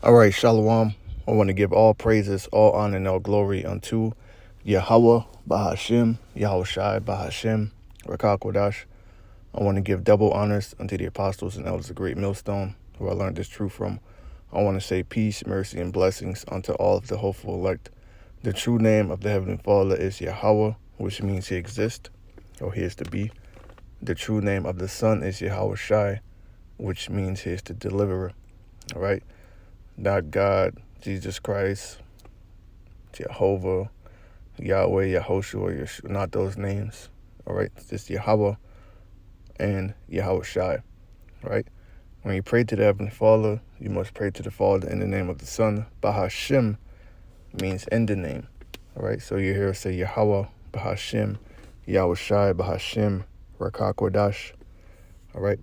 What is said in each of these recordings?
All right, Shalom. I want to give all praises, all honor, and all glory unto Yahweh, Bahashim, Yahweh Shai, Bahashim, Rakakwadash. I want to give double honors unto the apostles and elders of Great Millstone, who I learned this truth from. I want to say peace, mercy, and blessings unto all of the hopeful elect. The true name of the Heavenly Father is Yahweh, which means He exists, or He is to be. The true name of the Son is Yahweh Shai, which means He is the deliverer. All right? Not God, Jesus Christ, Jehovah, Yahweh, Yahoshua, Yeshua, not those names. All right? It's just Yahweh and Yahweh Shai. Right? When you pray to the Heavenly Father, you must pray to the Father in the name of the Son. Bahashim means in the name. All right? So you hear us say Yahweh, Bahashim, Yahweh Shai, Bahashim, Rakakwadash. All right?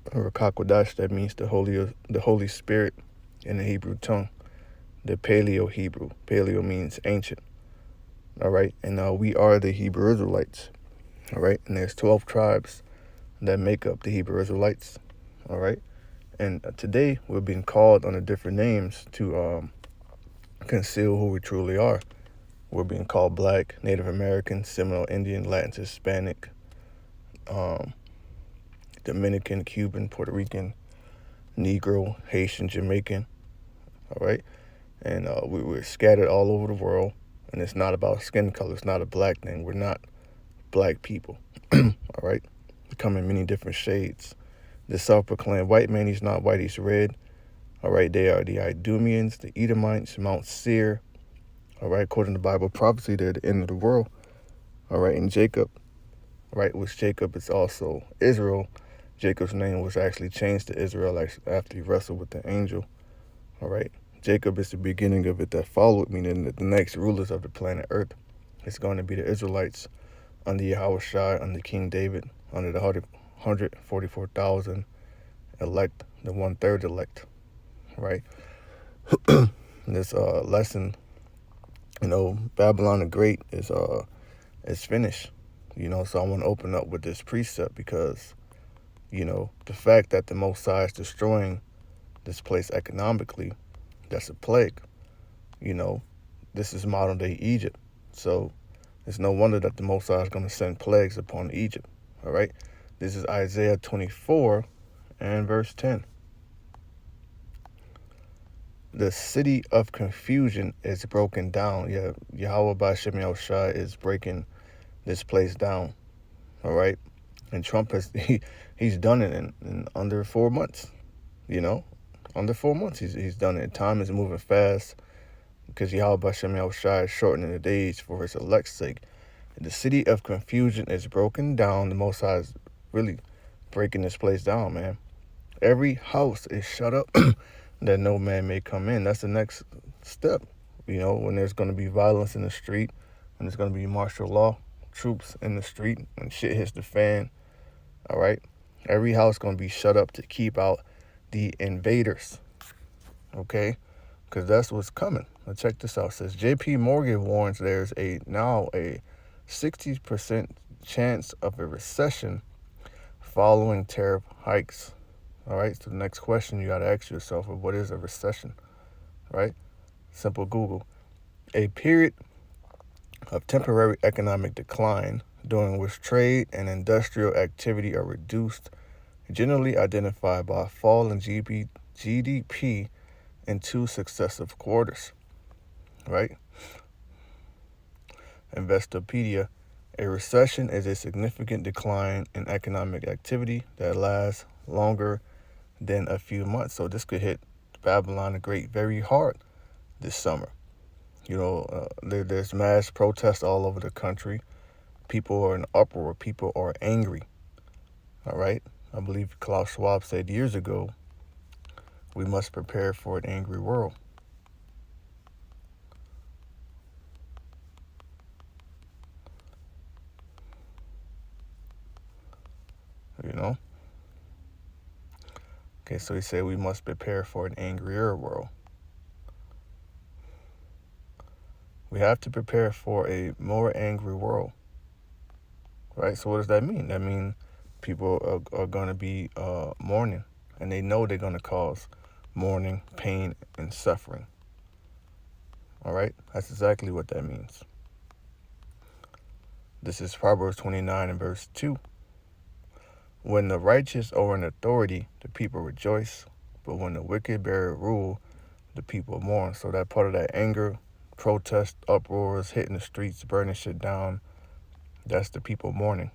Rakakwadash, that means the Holy Spirit in the Hebrew tongue. The Paleo-Hebrew. Paleo means ancient. All right? And we are the Hebrew Israelites. All right? And there's 12 tribes that make up the Hebrew Israelites. All right? And today we're being called under different names to conceal who we truly are. We're being called Black, Native American, Seminole Indian, Latin, Hispanic, Dominican, Cuban, Puerto Rican, Negro, Haitian, Jamaican. All right? And we're scattered all over the world. And it's not about skin color. It's not a black thing. We're not black people. All right? We come in many different shades. The self-proclaimed white man, he's not white, he's red. All right? They are the Idumeans, the Edomites, Mount Seir. All right? According to Bible prophecy, they're the end of the world. All right? And Jacob, right, which Jacob is also Israel. Jacob's name was actually changed to Israel after he wrestled with the angel. All right? Jacob is the beginning of it that followed, meaning that the next rulers of the planet Earth is going to be the Israelites under Yahweh Shai, under King David, under the 144,000 elect, the 1/3 elect, right? This lesson, Babylon the Great is finished, so I want to open up with this precept because, the fact that the Most High is destroying this place economically, that's a plague. This is modern day Egypt. So it's no wonder that the Most High is going to send plagues upon Egypt. All right. This is Isaiah 24 and verse 10. The city of confusion is broken down. Yeah, Yahweh Ba'Shem Yahushua is breaking this place down. All right. And Trump he's done it in under 4 months. Under 4 months he's done it. Time is moving fast because Yahweh Ba'Shem Yahushua is shortening the days for his elect's sake. The city of confusion is broken down. The Most High is really breaking this place down, man. Every house is shut up that no man may come in. That's the next step. When there's going to be violence in the street, when there's going to be martial law, troops in the street, when shit hits the fan, all right? Every house going to be shut up to keep out the invaders, okay? Because that's what's coming. Now check this out. It says J.P. Morgan warns there's now a 60% chance of a recession following tariff hikes. All right, so the next question you got to ask yourself is, what is a recession? Right? Simple Google. A period of temporary economic decline during which trade and industrial activity are reduced, generally identified by a fall in GDP in 2 successive quarters. Right? Investopedia. A recession is a significant decline in economic activity that lasts longer than a few months. So this could hit Babylon the Great very hard this summer. There's mass protests all over the country. People are in uproar. People are angry. All right? I believe Klaus Schwab said years ago, we must prepare for an angry world. Okay, so he said we must prepare for an angrier world. We have to prepare for a more angry world. Right? So what does that mean? That means people are going to be mourning, and they know they're going to cause mourning, pain, and suffering. All right? That's exactly what that means. This is Proverbs 29 and verse 2. When the righteous are in authority, the people rejoice, but when the wicked bear rule, the people mourn. So that part of that anger, protest, uproars, hitting the streets, burning shit down, that's the people mourning.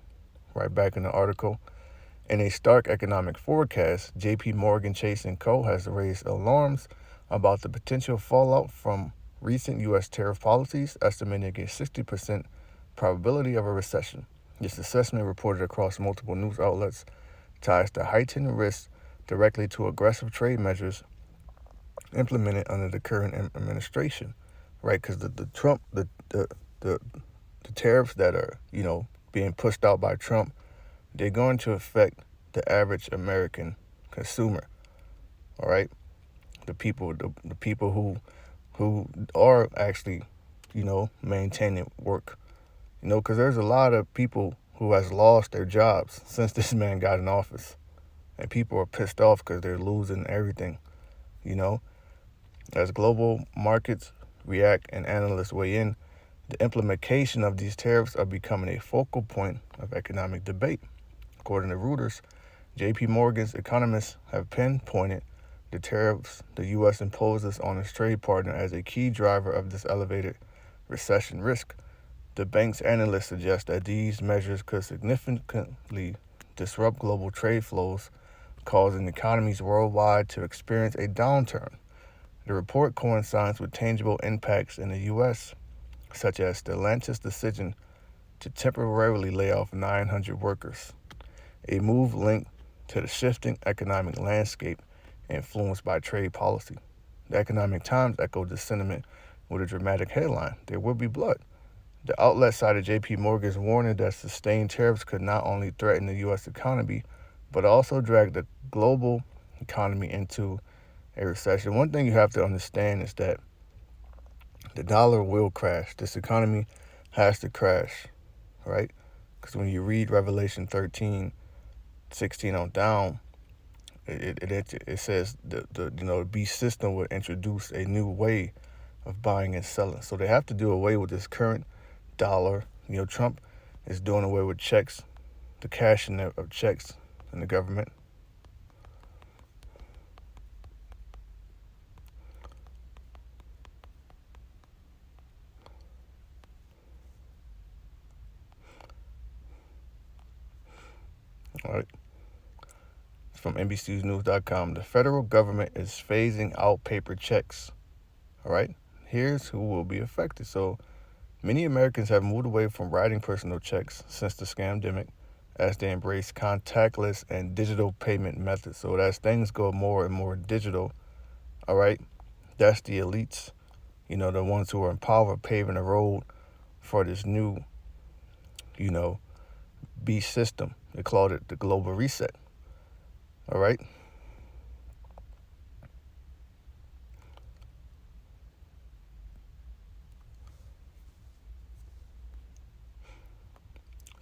Right back in the article. In a stark economic forecast, J.P. Morgan Chase & Co. has raised alarms about the potential fallout from recent U.S. tariff policies, estimating a 60% probability of a recession. This assessment, reported across multiple news outlets, ties the heightened risk directly to aggressive trade measures implemented under the current administration, right? Because the tariffs that are being pushed out by Trump, they're going to affect the average American consumer. All right, the people who are actually maintaining work. Because there's a lot of people who has lost their jobs since this man got in office. And people are pissed off because they're losing everything. As global markets react and analysts weigh in, the implementation of these tariffs are becoming a focal point of economic debate. According to Reuters, J.P. Morgan's economists have pinpointed the tariffs the U.S. imposes on its trade partner as a key driver of this elevated recession risk. The bank's analysts suggest that these measures could significantly disrupt global trade flows, causing economies worldwide to experience a downturn. The report coincides with tangible impacts in the U.S., such as Stellantis' decision to temporarily lay off 900 workers, a move linked to the shifting economic landscape influenced by trade policy. The Economic Times echoed this sentiment with a dramatic headline, "There will be blood." The outlet cited J.P. Morgan's warning that sustained tariffs could not only threaten the U.S. economy, but also drag the global economy into a recession. One thing you have to understand is that the dollar will crash. This economy has to crash, right? Because when you read Revelation 13:16 on down, it says the beast system would introduce a new way of buying and selling. So they have to do away with this current dollar. Trump is doing away with checks, the cashing of checks in the government. All right. It's from NBCNews.com. The federal government is phasing out paper checks. All right. Here's who will be affected. So many Americans have moved away from writing personal checks since the scamdemic, as they embrace contactless and digital payment methods. So as things go more and more digital, all right, that's the elites, the ones who are in power, paving the road for this new, beast system. They called it the global reset. All right.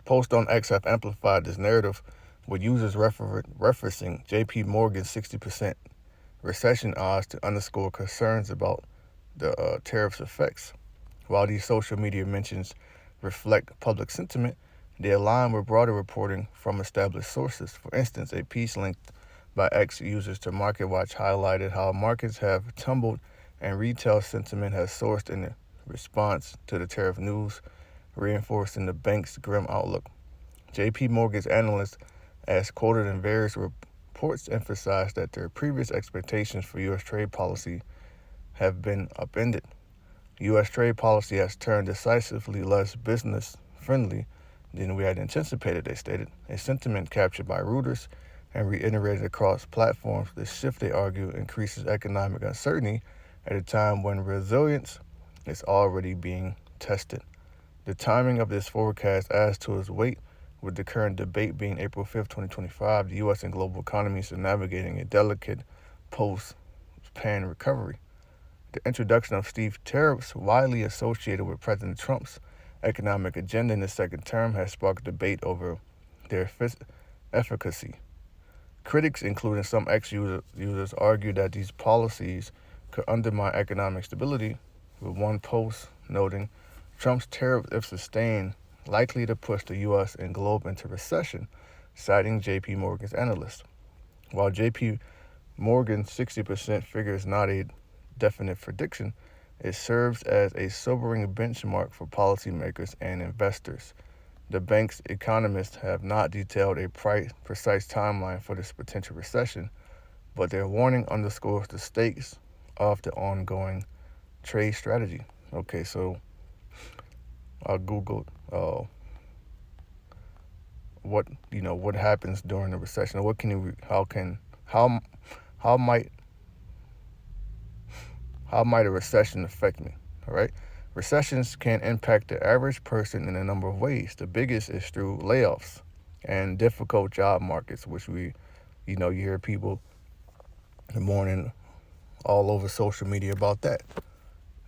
Post on X have amplified this narrative, with users referencing J.P. Morgan's 60% recession odds to underscore concerns about the tariff's effects. While these social media mentions reflect public sentiment, they align with broader reporting from established sources. For instance, a piece linked by X users to MarketWatch highlighted how markets have tumbled and retail sentiment has soared in response to the tariff news, reinforcing the bank's grim outlook. J.P. Morgan's analysts, as quoted in various reports, emphasized that their previous expectations for U.S. trade policy have been upended. U.S. trade policy has turned decisively less business-friendly than we had anticipated, they stated. A sentiment captured by Reuters and reiterated across platforms. This shift, they argue, increases economic uncertainty at a time when resilience is already being tested. The timing of this forecast adds to its weight, with the current debate being April 5th, 2025. The U.S. and global economies are navigating a delicate post-pan recovery. The introduction of Steve tariffs, widely associated with President Trump's economic agenda in his second term, has sparked debate over their efficacy. Critics, including some ex-users, argue that these policies could undermine economic stability, with one post noting Trump's tariffs, if sustained, likely to push the U.S. and globe into recession, citing J.P. Morgan's analyst. While J.P. Morgan's 60% figure is not a definite prediction, it serves as a sobering benchmark for policymakers and investors. The bank's economists have not detailed a precise timeline for this potential recession, but their warning underscores the stakes of the ongoing trade strategy. Okay, so I googled what happens during a recession. How might a recession affect me? All right. Recessions can impact the average person in a number of ways. The biggest is through layoffs and difficult job markets, which you hear people mourning all over social media about that.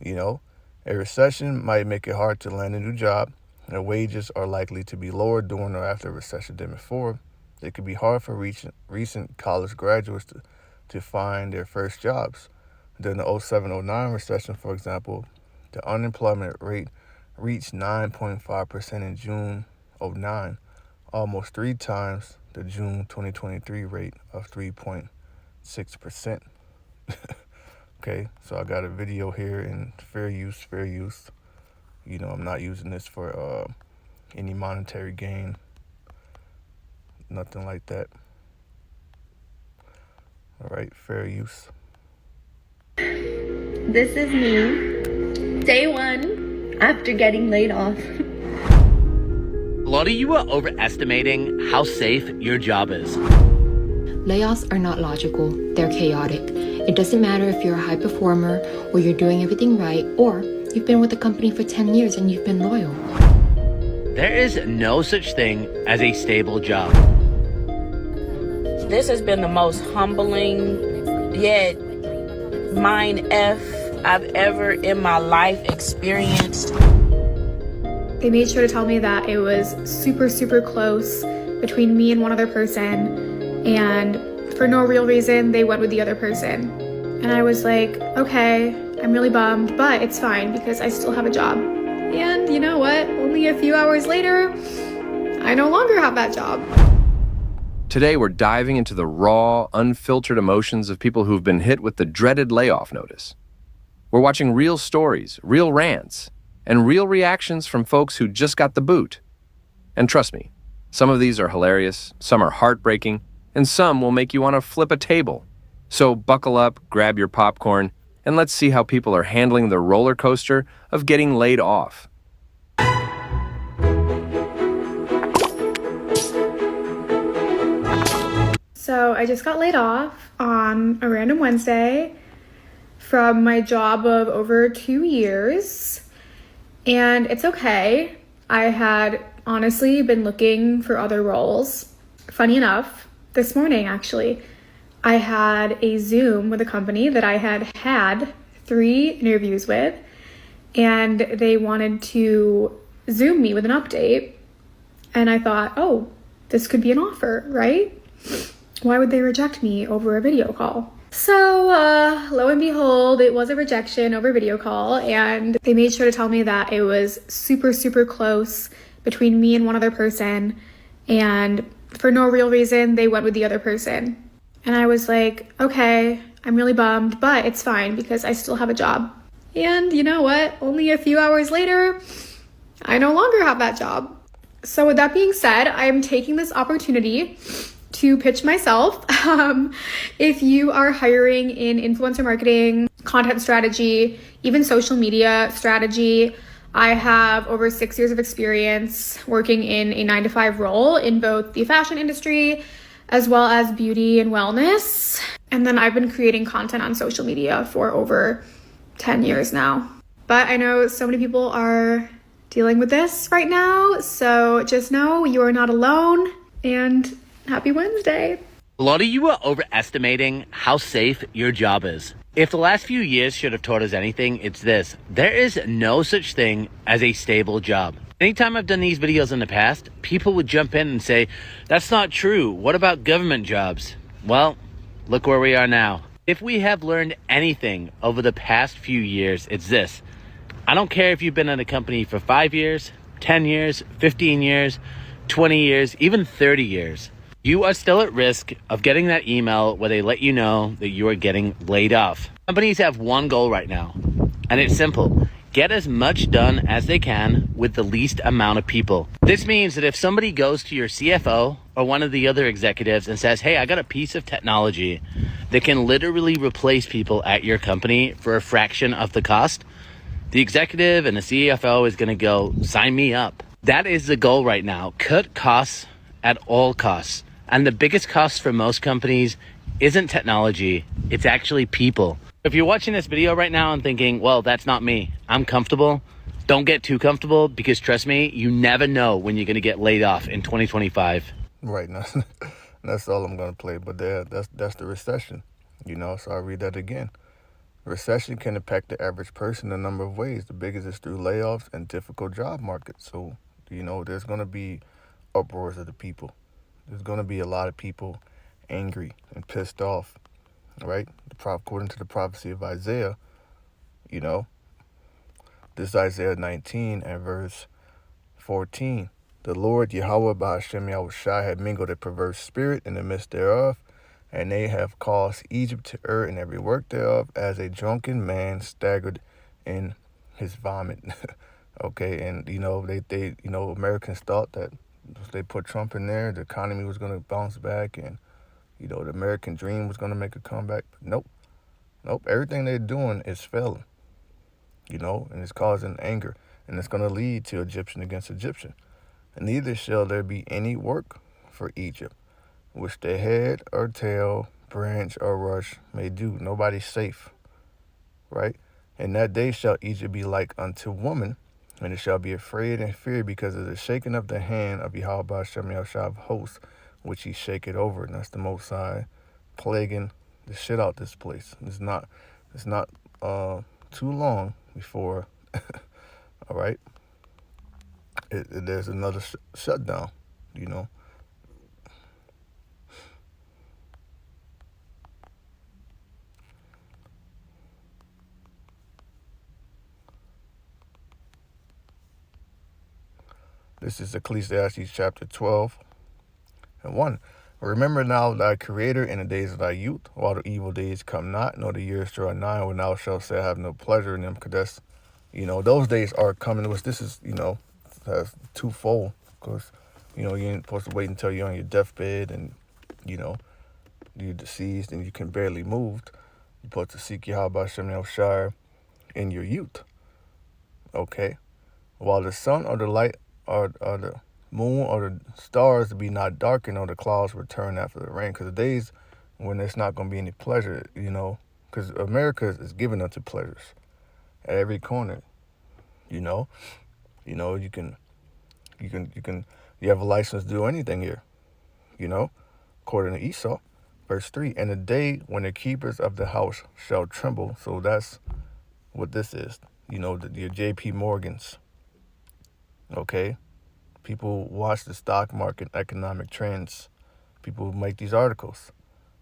A recession might make it hard to land a new job, and wages are likely to be lower during or after a recession than before. It could be hard for recent college graduates to find their first jobs. During the 07-09 recession, for example, the unemployment rate reached 9.5% in June of 09, almost 3 times the June 2023 rate of 3.6%. Okay, so I got a video here in fair use. I'm not using this for any monetary gain, nothing like that. All right, fair use. This is me, day one after getting laid off. A lot of you are overestimating how safe your job is. Layoffs are not logical, they're chaotic. It doesn't matter if you're a high performer or you're doing everything right, or you've been with the company for 10 years and you've been loyal. There is no such thing as a stable job. This has been the most humbling, yet mind F I've ever in my life experienced. They made sure to tell me that it was super, super close between me and one other person, and for no real reason, they went with the other person. And I was like, okay, I'm really bummed, but it's fine because I still have a job. And you know what? Only a few hours later, I no longer have that job. Today, we're diving into the raw, unfiltered emotions of people who've been hit with the dreaded layoff notice. We're watching real stories, real rants, and real reactions from folks who just got the boot. And trust me, some of these are hilarious, some are heartbreaking, and some will make you want to flip a table. So buckle up, grab your popcorn, and let's see how people are handling the roller coaster of getting laid off. So I just got laid off on a random Wednesday from my job of over 2 years, and it's okay. I had honestly been looking for other roles. Funny enough, this morning actually, I had a Zoom with a company that I had 3 interviews with, and they wanted to Zoom me with an update, and I thought, oh, this could be an offer, right? Why would they reject me over a video call? So lo and behold, it was a rejection over video call, and they made sure to tell me that it was super, super close between me and one other person, and for no real reason, they went with the other person. And I was like, okay, I'm really bummed, but it's fine because I still have a job. And you know what? Only a few hours later, I no longer have that job. So with that being said, I'm taking this opportunity to pitch myself. If you are hiring in influencer marketing, content strategy, even social media strategy, I have over 6 years of experience working in a 9-to-5 role in both the fashion industry as well as beauty and wellness. And then I've been creating content on social media for over 10 years now. But I know so many people are dealing with this right now, so just know you are not alone, and happy Wednesday. A lot of you are overestimating how safe your job is. If the last few years should have taught us anything, it's this. There is no such thing as a stable job. Anytime I've done these videos in the past, people would jump in and say, that's not true. What about government jobs? Well, look where we are now. If we have learned anything over the past few years, it's this. I don't care if you've been in a company for 5 years, 10 years, 15 years, 20 years, even 30 years. You are still at risk of getting that email where they let you know that you are getting laid off. Companies have one goal right now, and it's simple. Get as much done as they can with the least amount of people. This means that if somebody goes to your CFO or one of the other executives and says, hey, I got a piece of technology that can literally replace people at your company for a fraction of the cost, the executive and the CFO is going to go, sign me up. That is the goal right now. Cut costs at all costs. And the biggest cost for most companies isn't technology, it's actually people. If you're watching this video right now and thinking, well, that's not me, I'm comfortable, don't get too comfortable, because trust me, you never know when you're going to get laid off in 2025. Right now, that's all I'm gonna play. But that's the recession, So I'll read that again. Recession can impact the average person in a number of ways. The biggest is through layoffs and difficult job markets. So there's gonna be uproars of the people. There's gonna be a lot of people angry and pissed off, right? According to the prophecy of Isaiah, this Isaiah 19 and verse 14. The Lord Yahweh Bahashem Yahushai had mingled a perverse spirit in the midst thereof, and they have caused Egypt to err in every work thereof, as a drunken man staggered in his vomit. Okay, and they Americans thought that if they put Trump in there, the economy was going to bounce back, and the American dream was going to make a comeback. But nope. Everything they're doing is failing, and it's causing anger, and it's going to lead to Egyptian against Egyptian. And neither shall there be any work for Egypt, which the head or tail, branch or rush may do. Nobody's safe, right? And that day shall Egypt be like unto woman, and it shall be afraid and feared because of the shaking of the hand of Yahweh Shem Yahshua of hosts, which he shake it over. And that's the Most High plaguing the shit out this place. It's not too long before, all right, there's another shutdown, This is Ecclesiastes chapter 12 and 1. Remember now thy Creator in the days of thy youth, while the evil days come not, nor the years draw nigh, when thou shalt say, I have no pleasure in them. Because those days are coming. This is, that's twofold. Because, you ain't supposed to wait until you're on your deathbed and, you're deceased and you can barely move. You're supposed to seek Yahweh Shem Shire in your youth. Okay? While the sun or the light or the moon or the stars be not darkened, or the clouds return after the rain. Because the days when there's not going to be any pleasure, because America is giving unto pleasures at every corner. You have a license to do anything here. According to Esau, verse 3. And the day when the keepers of the house shall tremble. So that's what this is. Your J.P. Morgans. Okay. People watch the stock market, economic trends. People make these articles.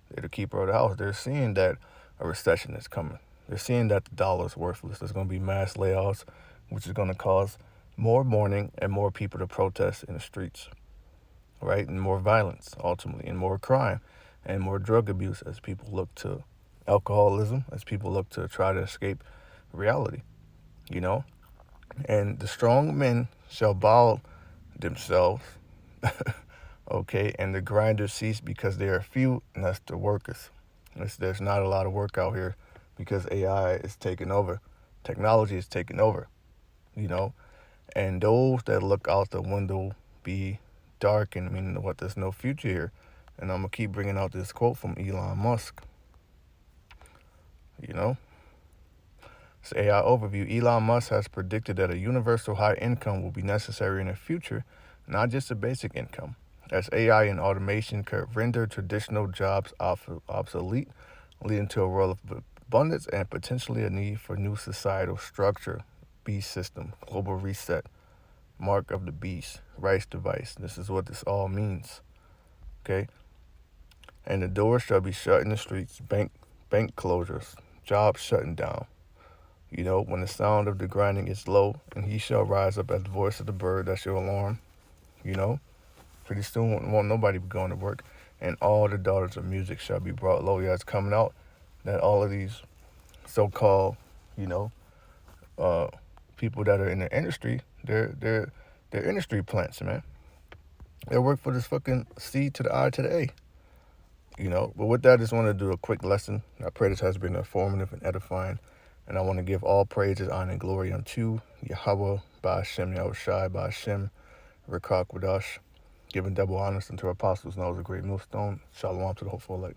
They're the keeper of the house. They're seeing that a recession is coming. They're seeing that the dollar is worthless. There's going to be mass layoffs, which is going to cause more mourning and more people to protest in the streets, right? And more violence, ultimately, and more crime and more drug abuse as people look to alcoholism, as people look to try to escape reality, And the strong men shall bow themselves, okay, and the grinders cease because they are few, and that's the workers. There's not a lot of work out here because AI is taking over. Technology is taking over, and those that look out the window be darkened, meaning what, there's no future here. And I'm going to keep bringing out this quote from Elon Musk, It's AI overview. Elon Musk has predicted that a universal high income will be necessary in the future, not just a basic income, as AI and automation could render traditional jobs obsolete, leading to a world of abundance and potentially a need for new societal structure. Beast system, global reset, mark of the beast, rice device. This is what this all means. Okay? And the doors shall be shut in the streets, bank closures, jobs shutting down. You know, when the sound of the grinding is low, and he shall rise up as the voice of the bird, that's your alarm. You know, pretty soon won't nobody be going to work, and all the daughters of music shall be brought low. Yeah, it's coming out that all of these so-called, you know, people that are in the industry, they're industry plants, man. They work for this fucking C to the I to the A. You know, but with that, I just want to do a quick lesson. I pray this has been informative and edifying. And I want to give all praises, honor, and glory unto Yahweh, Ba'ashem, Yahushai, Ba'ashem, Rekakwadash, giving double honors unto our apostles, and that was a great millstone. Shalom to the hopeful elect.